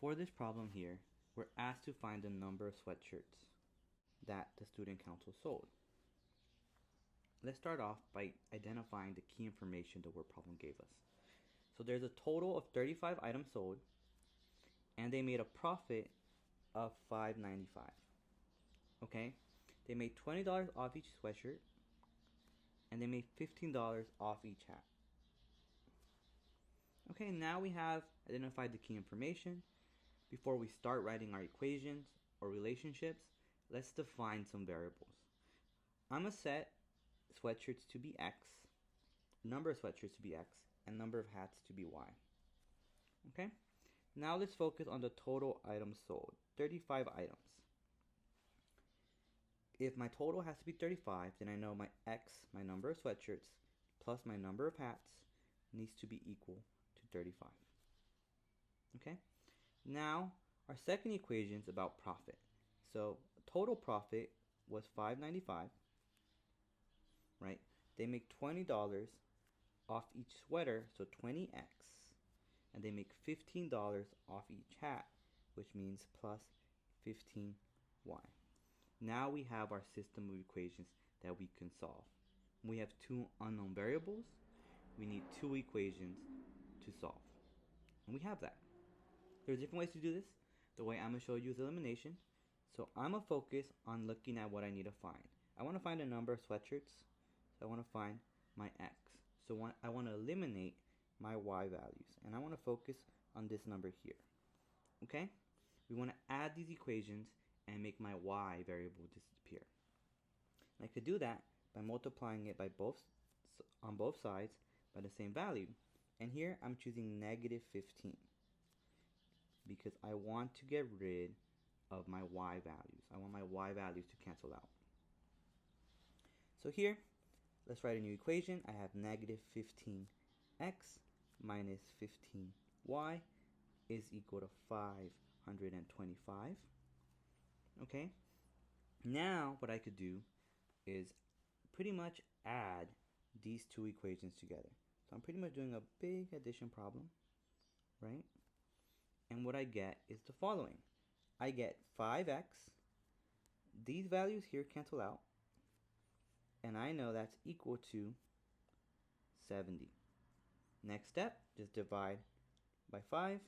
for this problem here, we're asked to find the number of sweatshirts that the student council sold. Let's start off by identifying the key information the word problem gave us. So there's a total of 35 items sold, and they made a profit of $5.95. Okay, they made $20 off each sweatshirt, and they made $15 off each hat. Okay, now we have identified the key information. Before we start writing our equations or relationships, let's define some variables. I'm going to set sweatshirts to be X, number of sweatshirts to be X, and number of hats to be Y. Okay, now let's focus on the total items sold, 35 items. If my total has to be 35, then I know my X, my number of sweatshirts, plus my number of hats needs to be equal to 35. Okay, now our second equation is about profit. So total profit was $5.95, right? They make $20 off each sweater, so 20x, and they make $15 off each hat, which means plus 15y. Now we have our system of equations that we can solve. We have two unknown variables. We need two equations to solve, and we have that. There's different ways to do this. The way I'm going to show you is elimination. So I'm going to focus on looking at what I need to find. I want to find a number of sweatshirts, so I want to find my X. So I want to eliminate my Y values, and I want to focus on this number here. Okay? We want to add these equations and make my Y variable disappear. And I could do that by multiplying it by on both sides by the same value. And here I'm choosing negative 15 because I want to get rid of my Y values. I want my Y values to cancel out. So here, let's write a new equation. I have negative 15x minus 15y is equal to 525. Okay, now what I could do is pretty much add these two equations together. So I'm pretty much doing a big addition problem, right? And what I get is the following. I get 5x. These values here cancel out. And I know that's equal to 70. Next step, just divide by 5.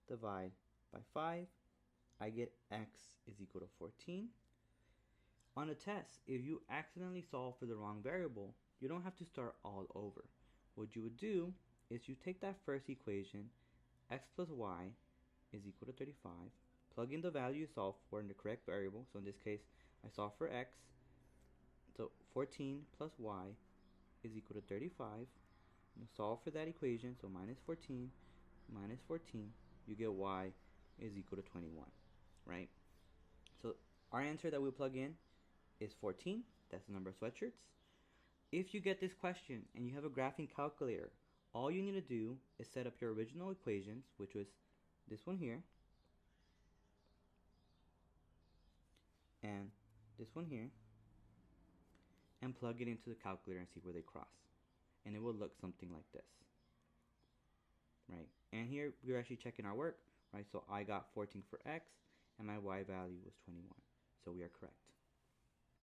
Divide by 5. I get x is equal to 14. On a test, if you accidentally solve for the wrong variable, you don't have to start all over. What you would do is you take that first equation, x plus y is equal to 35, plug in the value you solve for in the correct variable. So in this case, I solve for x, so 14 plus y is equal to 35. You solve for that equation, so minus 14, you get y is equal to 21, right? So our answer that we plug in is 14. That's the number of sweatshirts. If you get this question and you have a graphing calculator, all you need to do is set up your original equations, which was this one here, and this one here, and plug it into the calculator and see where they cross. And it will look something like this, right? And here we're actually checking our work, right? So I got 14 for x, and my y value was 21. So we are correct.